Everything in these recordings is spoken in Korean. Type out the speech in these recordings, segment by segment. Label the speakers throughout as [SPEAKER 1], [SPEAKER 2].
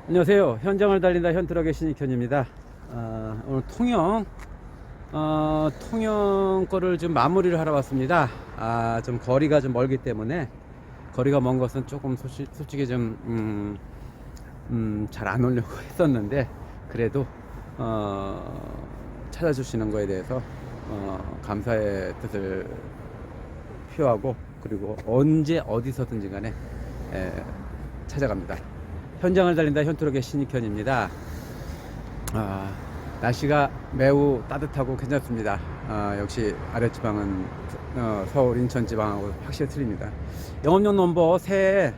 [SPEAKER 1] 안녕하세요. 현장을 달린다 현트럭의 신익현입니다. 오늘 통영 거를 좀 마무리를 하러 왔습니다. 좀 거리가 좀 멀기 때문에, 거리가 먼 것은 조금 솔직히 좀 잘 안 오려고 했었는데, 그래도 찾아주시는 거에 대해서 감사의 뜻을 표하고, 그리고 언제 어디서든지 간에 찾아갑니다. 현장을 달린다 현트럭의 신익현입니다. 날씨가 매우 따뜻하고 괜찮습니다. 역시 아랫지방은 서울, 인천 지방하고 확실히 틀립니다. 영업용 넘버 새해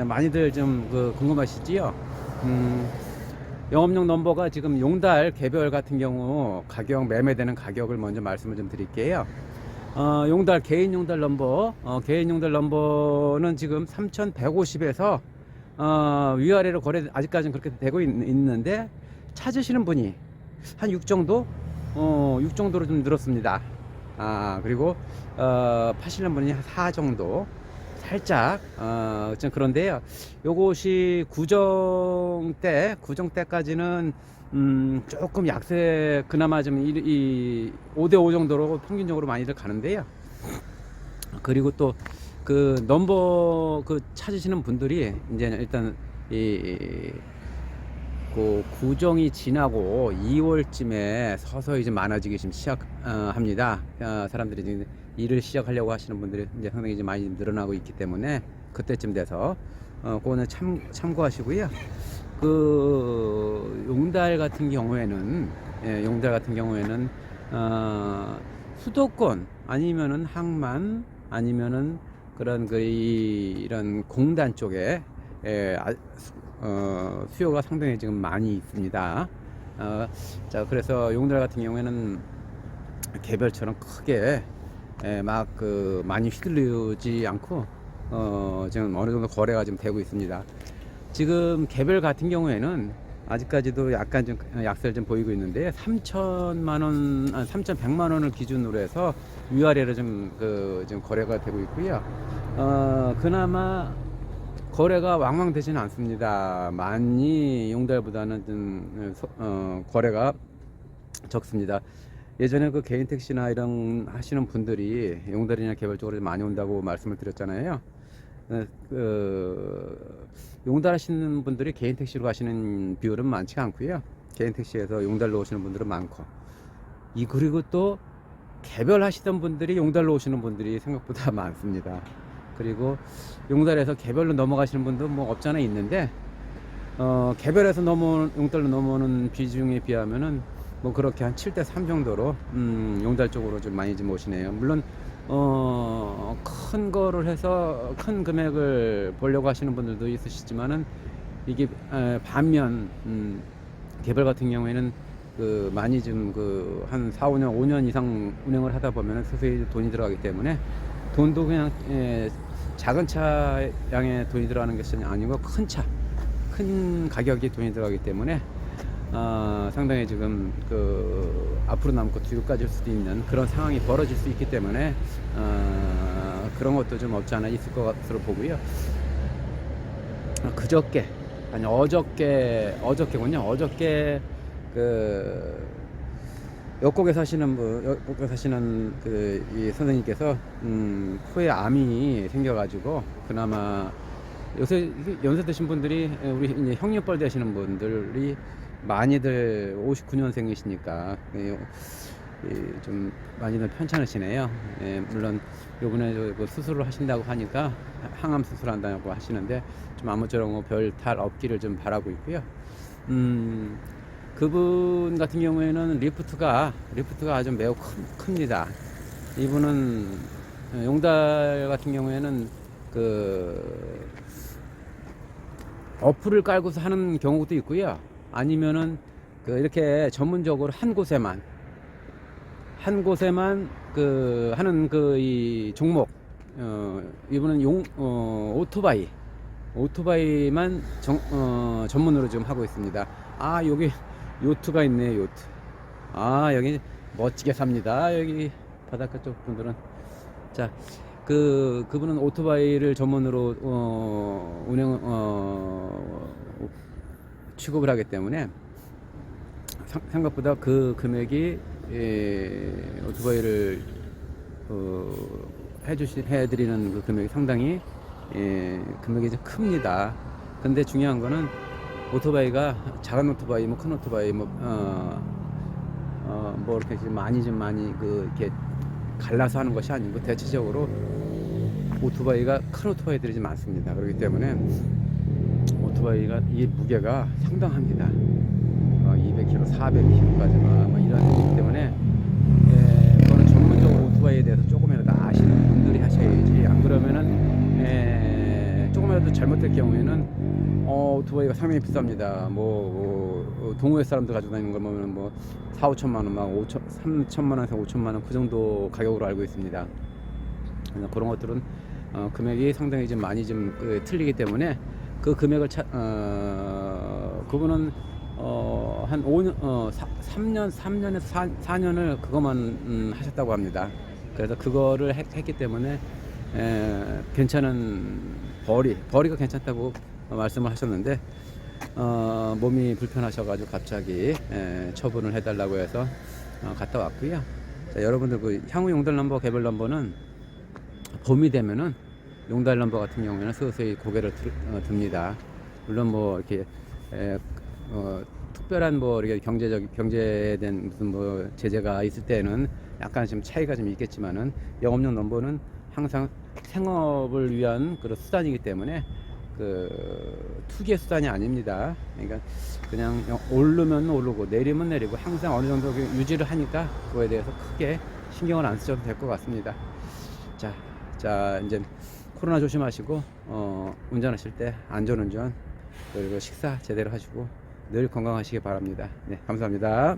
[SPEAKER 1] 많이들 좀 궁금하시지요? 영업용 넘버가 지금 용달 개별 같은 경우 가격, 매매되는 가격을 먼저 말씀을 좀 드릴게요. 용달, 개인 용달 넘버, 개인 용달 넘버는 지금 3,150에서 위아래로 거래 아직까지는 그렇게 되고 있는데, 찾으시는 분이 한 6 정도, 6 정도로 좀 늘었습니다. 그리고 파시는 분이 한 4 정도, 살짝 좀 그런데요. 요것이 구정 때까지는 조금 약세, 그나마 좀 5대5 정도로 평균적으로 많이들 가는데요. 그리고 또 넘버 찾으시는 분들이 이제 일단 구정이 지나고 2월쯤에 서서히 좀 많아지기 좀 시작합니다. 사람들이 이제 일을 시작하려고 하시는 분들이 이제 상당히 이제 많이 늘어나고 있기 때문에, 그때쯤 돼서 그거는 참고하시고요. 용달 같은 경우에는, 수도권 아니면은 항만 아니면은 그런 이런 공단 쪽에 수요가 상당히 지금 많이 있습니다. 자, 그래서 용달 같은 경우에는 개별처럼 크게 막 많이 휘둘리지 않고 지금 어느 정도 거래가 좀 되고 있습니다. 지금 개별 같은 경우에는 아직까지도 약간 좀 약세를 좀 보이고 있는데, 3천만 원, 3,100만 원을 기준으로 해서 위아래로 지금 거래가 되고 있고요. 그나마 거래가 왕왕 되지는 않습니다. 많이 용달보다는 좀 거래가 적습니다. 예전에 개인 택시나 이런 하시는 분들이 용달이나 개별적으로 많이 온다고 말씀을 드렸잖아요. 용달 하시는 분들이 개인 택시로 가시는 비율은 많지가 않고요. 개인 택시에서 용달로 오시는 분들은 많고, 그리고 또 개별 하시던 분들이 용달로 오시는 분들이 생각보다 많습니다. 그리고 용달에서 개별로 넘어가시는 분도 뭐 없잖아 있는데, 개별에서 용달로 넘어오는 비중에 비하면은 뭐 그렇게 한 7대3 정도로 용달 쪽으로 좀 많이 좀 오시네요. 물론 큰 거를 해서 큰 금액을 보려고 하시는 분들도 있으시지만은, 이게 반면 개별 같은 경우에는 많이 좀 한 4, 5년, 5년 이상 운행을 하다 보면은 서서히 돈이 들어가기 때문에, 돈도 그냥 작은 차량에 돈이 들어가는 것이 아니고 큰 가격이 돈이 들어가기 때문에 상당히 지금 앞으로 남고 뒤로 까질 수도 있는 그런 상황이 벌어질 수 있기 때문에 그런 것도 좀 없지 않아 있을 것으로 보고요. 어저께 역곡에 사시는 이 선생님께서 코에 암이 생겨가지고, 그나마 요새 연세 드신 분들이, 우리 이제 형님뻘 되시는 분들이 많이들 59년생이시니까 좀 많이들 편찮으시네요. 물론 요번에 수술을 하신다고 하니까 항암 수술한다고 하시는데, 좀 아무쪼록 별 탈 없기를 좀 바라고 있고요. 그분 같은 경우에는 리프트가 아주 매우 큽니다. 이분은 용달 같은 경우에는 어플을 깔고서 하는 경우도 있고요. 아니면은 이렇게 전문적으로 한 곳에만 하는 이 종목, 이분은 오토바이만 전문으로 좀 하고 있습니다. 여기 요트가 있네, 요트. 여기 멋지게 삽니다. 여기 바닷가 쪽 분들은. 자, 그분은 오토바이를 전문으로 취급을 하기 때문에 생각보다 그 금액이 오토바이를 해드리는 그 금액이 상당히 금액이 좀 큽니다. 근데 중요한 거는 오토바이가 작은 오토바이, 뭐 큰 오토바이, 뭐 이렇게 좀 많이 이렇게 갈라서 하는 것이 아니고 대체적으로 오토바이가 큰 오토바이들이 좀 많습니다. 그렇기 때문에 오토바이가 이 무게가 상당합니다. 200kg, 400kg까지만 뭐 이런 거기 때문에 그거는 전문적으로 오토바이에 대해서 조금이라도 아시는 분들이 하셔야지. 안 그러면은 조금이라도 잘못될 경우에는 오토바이가 상당히 비쌉니다. 동호회 사람들 가지고 다니는 걸 보면 뭐 4, 5천만 원, 막 3천만 원에서 5천만 원 그 정도 가격으로 알고 있습니다. 그런 것들은 금액이 상당히 좀 많이 좀 틀리기 때문에 그 금액을 그분은 한 5년, 3년에서 4년을 그것만 하셨다고 합니다. 그래서 그거를 했기 때문에 괜찮은 벌이가 괜찮다고 말씀을 하셨는데 몸이 불편하셔가지고 갑자기 처분을 해달라고 해서 갔다 왔고요. 자, 여러분들 그 향후 용달 넘버 개별 넘버는 봄이 되면은 용달 넘버 같은 경우에는 서서히 고개를 듭니다. 물론 뭐 이렇게 특별한 뭐 이렇게 경제된 무슨 뭐 제재가 있을 때는 약간 좀 차이가 좀 있겠지만은 영업용 넘버는 항상 생업을 위한 그런 수단이기 때문에 그 투기의 수단이 아닙니다. 그러니까 그냥 오르면 오르고 내리면 내리고 항상 어느 정도 유지를 하니까 그거에 대해서 크게 신경을 안 쓰셔도 될 것 같습니다. 자 이제 코로나 조심하시고 운전하실 때 안전운전 그리고 식사 제대로 하시고 늘 건강하시기 바랍니다. 네, 감사합니다.